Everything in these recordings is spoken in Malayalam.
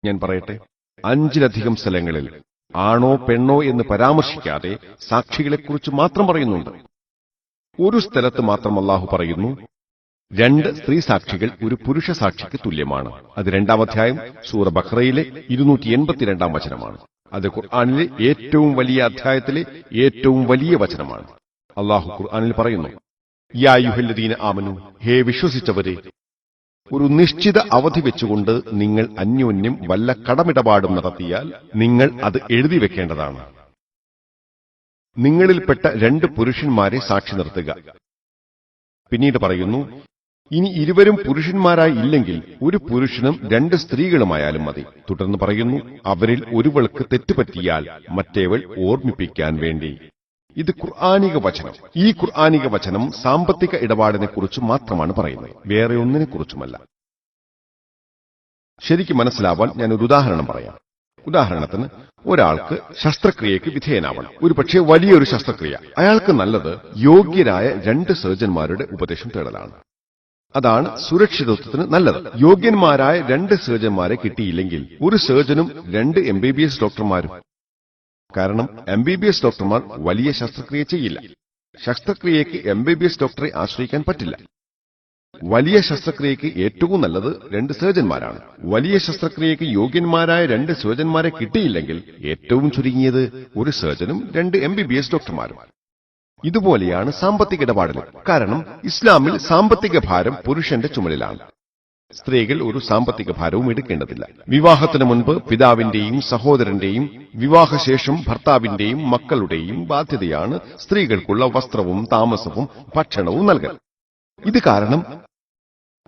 ഞാൻ പറയട്ടെ, 5-ലധികം സ്ഥലങ്ങളിൽ ആണോ പെണ്ണോ എന്ന് പരാമർശിക്കാതെ സാക്ഷികളെക്കുറിച്ച് മാത്രം പറയുന്നുണ്ട്. ഒരു സ്ഥലത്ത് മാത്രം അല്ലാഹു പറയുന്നു, 2 സ്ത്രീ സാക്ഷികൾ ഒരു പുരുഷ സാക്ഷിക്ക് തുല്യമാണ്. അത് 2-ാം അധ്യായം സൂറ ബഖറയിലെ 282-ാം വചനമാണ്. അത് ഖുർആനിലെ ഏറ്റവും വലിയ അധ്യായത്തിലെ ഏറ്റവും വലിയ വചനമാണ്. അല്ലാഹു ഖുർആനിൽ പറയുന്നു, യാ അയ്യുഹല്ലദീന ആമനു, ഹേ വിശ്വസിച്ചവരെ, ഒരു നിശ്ചിത അവധി വെച്ചുകൊണ്ട് നിങ്ങൾ അന്യോന്യം വല്ല കടമിടപാടും നടത്തിയാൽ നിങ്ങൾ അത് എഴുതി വെക്കേണ്ടതാണ്. നിങ്ങളിൽപ്പെട്ട 2 പുരുഷന്മാരെ സാക്ഷി നിർത്തുക. പിന്നീട് പറയുന്നു, ഇനി ഇരുവരും പുരുഷന്മാരായി ഇല്ലെങ്കിൽ ഒരു പുരുഷനും 2 സ്ത്രീകളുമായാലും മതി. തുടർന്ന് പറയുന്നു, അവരിൽ ഒരുവൾക്ക് തെറ്റുപറ്റിയാൽ മറ്റേവൾ ഓർമ്മിപ്പിക്കാൻ വേണ്ടി. ഇത് ഖുർആനിക വചനം. ഈ ഖുർആനിക വചനം സാമ്പത്തിക ഇടപാടിനെക്കുറിച്ച് മാത്രമാണ് പറയുന്നത്, വേറെ ഒന്നിനെക്കുറിച്ചുമല്ല. ശരിക്കും മനസ്സിലാവാൻ ഞാനൊരു ഉദാഹരണം പറയാം. ഉദാഹരണത്തിന്, ഒരാൾക്ക് ശസ്ത്രക്രിയയ്ക്ക് വിധേയനാവണം. ഒരുപക്ഷെ വലിയൊരു ശസ്ത്രക്രിയ. അയാൾക്ക് നല്ലത് യോഗ്യരായ 2 സർജന്മാരുടെ ഉപദേശം തേടലാണ്. അതാണ് സുരക്ഷിതത്വത്തിന് നല്ലത്. യോഗ്യന്മാരായ 2 സർജന്മാരെ കിട്ടിയില്ലെങ്കിൽ ഒരു സർജനും 2 MBBS ഡോക്ടർമാരും. കാരണം MBBS ഡോക്ടർമാർ വലിയ ശസ്ത്രക്രിയ ചെയ്യില്ല. ശസ്ത്രക്രിയയ്ക്ക് MBBS ഡോക്ടറെ ആശ്രയിക്കാൻ പറ്റില്ല. വലിയ ശസ്ത്രക്രിയയ്ക്ക് ഏറ്റവും നല്ലത് 2 സർജന്മാരാണ്. വലിയ ശസ്ത്രക്രിയയ്ക്ക് യോഗ്യന്മാരായ 2 സർജന്മാരെ കിട്ടിയില്ലെങ്കിൽ ഏറ്റവും ചുരുങ്ങിയത് ഒരു സർജനും 2 MBBS ഡോക്ടർമാരും. ഇതുപോലെയാണ് സാമ്പത്തിക ഇടപാടുകൾ. കാരണം ഇസ്ലാമിൽ സാമ്പത്തിക ഭാരം പുരുഷന്റെ ചുമലിലാണ്. സ്ത്രീകൾ ഒരു സാമ്പത്തിക ഭാരവും എടുക്കേണ്ടതില്ല. വിവാഹത്തിന് മുൻപ് പിതാവിന്റെയും സഹോദരന്റെയും, വിവാഹശേഷം ഭർത്താവിന്റെയും മക്കളുടെയും ബാധ്യതയാണ് സ്ത്രീകൾക്കുള്ള വസ്ത്രവും താമസവും ഭക്ഷണവും നൽകൽ. ഇത് കാരണം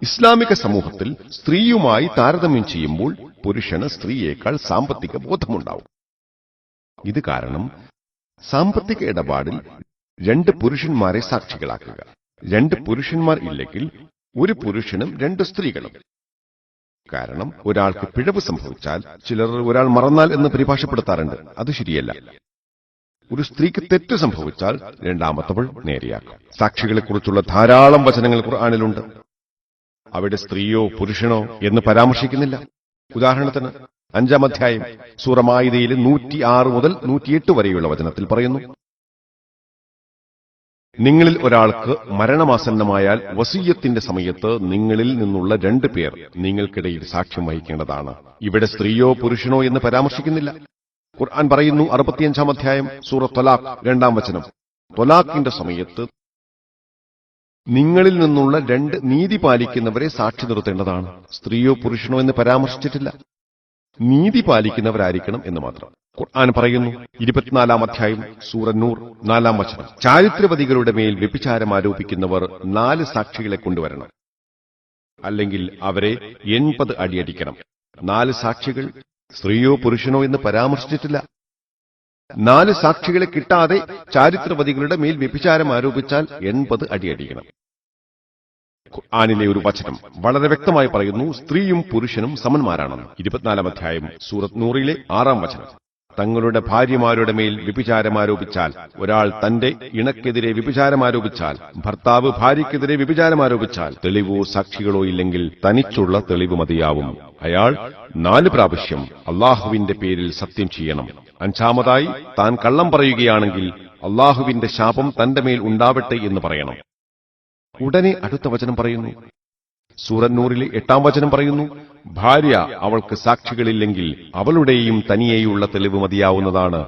ഇസ്ലാമിക സമൂഹത്തിൽ സ്ത്രീയുമായി താരതമ്യം ചെയ്യുമ്പോൾ പുരുഷന് സ്ത്രീയേക്കാൾ സാമ്പത്തിക ബോധമുണ്ടാവും. ഇത് കാരണം സാമ്പത്തിക ഇടപാടിൽ 2 പുരുഷന്മാരെ സാക്ഷികളാക്കുക. 2 പുരുഷന്മാർ ഇല്ലെങ്കിൽ ഒരു പുരുഷനും 2 സ്ത്രീകളും. കാരണം ഒരാൾക്ക് പിഴവ് സംഭവിച്ചാൽ ചിലർ ഒരാൾ മറന്നാൽ എന്ന് പരിഭാഷപ്പെടുത്താറുണ്ട്. അത് ശരിയല്ല. ഒരു സ്ത്രീക്ക് തെറ്റ് സംഭവിച്ചാൽ രണ്ടാമത്തവൾ നേരെയാക്കും. സാക്ഷികളെക്കുറിച്ചുള്ള ധാരാളം വചനങ്ങൾ ഖുർആനിലുണ്ട്. അവിടെ സ്ത്രീയോ പുരുഷനോ എന്ന് പരാമർശിക്കുന്നില്ല. ഉദാഹരണത്തിന് 5-ാം അധ്യായം സൂറ മാഇദയിലെ 106 മുതൽ 108 വരെയുള്ള വചനത്തിൽ പറയുന്നു, നിങ്ങളിൽ ഒരാൾക്ക് മരണമാസന്നമായാൽ വസിയ്യത്തിന്റെ സമയത്ത് നിങ്ങളിൽ നിന്നുള്ള 2 പേർ നിങ്ങൾക്കിടയിൽ സാക്ഷ്യം വഹിക്കേണ്ടതാണ്. ഇവിടെ സ്ത്രീയോ പുരുഷനോ എന്ന് പരാമർശിക്കുന്നില്ല. ഖുർആൻ പറയുന്നു 65-ാം അധ്യായം സൂറ ത്വലാഖ് 2-ാം വചനം, ത്വലാഖിന്റെ സമയത്ത് നിങ്ങളിൽ നിന്നുള്ള 2 നീതി പാലിക്കുന്നവരെ സാക്ഷി നിർത്തേണ്ടതാണ്. സ്ത്രീയോ പുരുഷനോ എന്ന് പരാമർശിച്ചിട്ടില്ല. നീതി പാലിക്കുന്നവരായിരിക്കണം എന്ന് മാത്രം. ഖുർആൻ പറയുന്നു 24-ാം അധ്യായം സൂറ നൂർ 4-ാം വചനം, ചാരിത്രവതികളുടെ മേൽ വ്യഭിചാരം ആരോപിക്കുന്നവർ 4 സാക്ഷികളെ കൊണ്ടുവരണം, അല്ലെങ്കിൽ അവരെ 80 അടിയടിക്കണം. 4 സാക്ഷികൾ സ്ത്രീയോ പുരുഷനോ എന്ന് പരാമർശിച്ചിട്ടില്ല. 4 സാക്ഷികളെ കിട്ടാതെ ചാരിത്രവതികളുടെ മേൽ വ്യഭിചാരം ആരോപിച്ചാൽ 80 അടിയടിക്കണം. ഖുർആനിലെ ഒരു വചനം വളരെ വ്യക്തമായി പറയുന്നു, സ്ത്രീയും പുരുഷനും സമന്മാരാണെന്ന്. 24-ാം അധ്യായം സൂറത്ത് നൂറിലെ 6-ാം വചനം, തങ്ങളുടെ ഭാര്യമാരുടെ മേൽ വ്യഭിചാരം ആരോപിച്ചാൽ, ഒരാൾ തന്റെ ഇണക്കെതിരെ വ്യഭിചാരം ആരോപിച്ചാൽ, ഭർത്താവ് ഭാര്യയ്ക്കെതിരെ വ്യഭിചാരം ആരോപിച്ചാൽ, തെളിവോ സാക്ഷികളോ ഇല്ലെങ്കിൽ തനിച്ചുള്ള തെളിവ് മതിയാവും. അയാൾ 4 പ്രാവശ്യം അള്ളാഹുവിന്റെ പേരിൽ സത്യം ചെയ്യണം. 5-ാമതായി താൻ കള്ളം പറയുകയാണെങ്കിൽ അള്ളാഹുവിന്റെ ശാപം തന്റെ മേൽ ഉണ്ടാവട്ടെ എന്ന് പറയണം. ഉടനെ അടുത്ത വചനം പറയുന്നു, സൂറത്ത് നൂറിലെ 8-ാം വചനം പറയുന്നു, ഭാര്യ അവൾക്ക് സാക്ഷികളില്ലെങ്കിൽ അവളുടെയും തനിയെയുള്ള തെളിവ് മതിയാവുന്നതാണ്.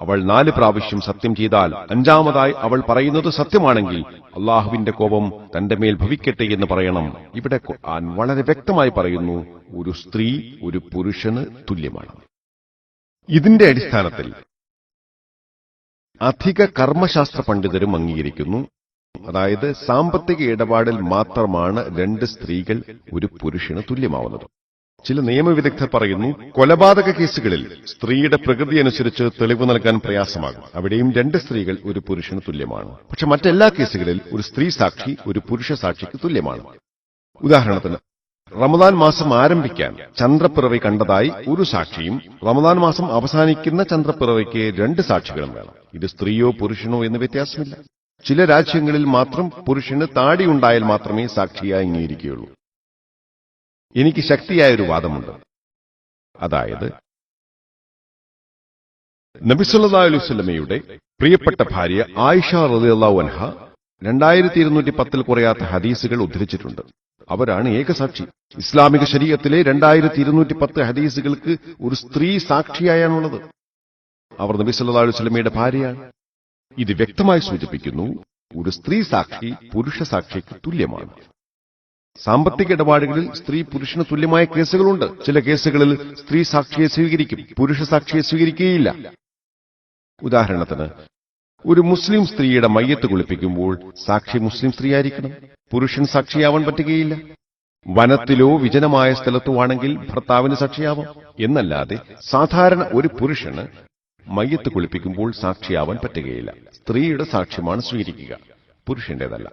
അവൾ 4 പ്രാവശ്യം സത്യം ചെയ്താൽ 5-ാമതായി അവൾ പറയുന്നത് സത്യമാണെങ്കിൽ അള്ളാഹുവിന്റെ കോപം തന്റെ മേൽ ഭവിക്കട്ടെ എന്ന് പറയണം. ഇവിടെ ഖുർആൻ വളരെ വ്യക്തമായി പറയുന്നു, ഒരു സ്ത്രീ ഒരു പുരുഷന് തുല്യമാണ്. ഇതിന്റെ അടിസ്ഥാനത്തിൽ അധിക കർമ്മശാസ്ത്ര പണ്ഡിതരും അംഗീകരിക്കുന്നു, അതായത് സാമ്പത്തിക ഇടപാടിൽ മാത്രമാണ് 2 സ്ത്രീകൾ ഒരു പുരുഷന് തുല്യമാവുന്നത്. ചില നിയമവിദഗ്ധർ പറയുന്നു, കൊലപാതക കേസുകളിൽ സ്ത്രീയുടെ പ്രകൃതി അനുസരിച്ച് തെളിവ് നൽകാൻ പ്രയാസമാകും. അവിടെയും 2 സ്ത്രീകൾ ഒരു പുരുഷന് തുല്യമാണ്. പക്ഷെ മറ്റെല്ലാ കേസുകളിൽ ഒരു സ്ത്രീ സാക്ഷി ഒരു പുരുഷ സാക്ഷിക്ക് തുല്യമാണ്. ഉദാഹരണത്തിന്, റമദാൻ മാസം ആരംഭിക്കാൻ ചന്ദ്രപ്പിറവി കണ്ടതായി ഒരു സാക്ഷിയും റമദാൻ മാസം അവസാനിക്കുന്ന ചന്ദ്രപ്പിറവിക്ക് 2 സാക്ഷികളും വേണം. ഇത് സ്ത്രീയോ പുരുഷനോ എന്ന് വ്യത്യാസമില്ല. ചില രാജ്യങ്ങളിൽ മാത്രം പുരുഷന് താടിയുണ്ടായാൽ മാത്രമേ സാക്ഷിയായി അംഗീകരിക്കുകയുള്ളൂ. എനിക്ക് ശക്തിയായ ഒരു വാദമുണ്ട്. അതായത് നബി സല്ലല്ലാഹു അലൈഹി വസല്ലമയുടെ പ്രിയപ്പെട്ട ഭാര്യ ആയിഷ റളിയല്ലാഹു അൻഹ 2210 കുറയാത്ത ഹദീസുകൾ ഉദ്ധരിച്ചിട്ടുണ്ട്. അവരാണ് ഏകസാക്ഷി. ഇസ്ലാമിക ശരീഅത്തിലെ 2210 ഹദീസുകൾക്ക് ഒരു സ്ത്രീ സാക്ഷിയായാണുള്ളത്. അവർ നബി സല്ലല്ലാഹു അലൈഹി വസല്ലമയുടെ ഭാര്യയാണ്. ഇത് വ്യക്തമായി സൂചിപ്പിക്കുന്നു, ഒരു സ്ത്രീ സാക്ഷി പുരുഷ സാക്ഷിക്ക് തുല്യമാണ്. സാമ്പത്തിക ഇടപാടുകളിൽ സ്ത്രീ പുരുഷന് തുല്യമായ കേസുകളുണ്ട്. ചില കേസുകളിൽ സ്ത്രീ സാക്ഷിയെ സ്വീകരിക്കും, പുരുഷ സാക്ഷിയെ സ്വീകരിക്കുകയില്ല. ഉദാഹരണത്തിന്, ഒരു മുസ്ലിം സ്ത്രീയുടെ മയ്യത്ത് കുളിപ്പിക്കുമ്പോൾ സാക്ഷി മുസ്ലിം സ്ത്രീയായിരിക്കണം, പുരുഷൻ സാക്ഷിയാവാൻ പറ്റുകയില്ല. വനത്തിലോ വിജനമായ സ്ഥലത്തോ ആണെങ്കിൽ ഭർത്താവിന് സാക്ഷിയാവാം. എന്നല്ലാതെ സാധാരണ ഒരു പുരുഷന് മയ്യത്ത് കുളിപ്പിക്കുമ്പോൾ സാക്ഷിയാവാൻ പറ്റുകയില്ല. സ്ത്രീയുടെ സാക്ഷ്യമാണ് സ്വീകരിക്കുക, പുരുഷന്റേതല്ല.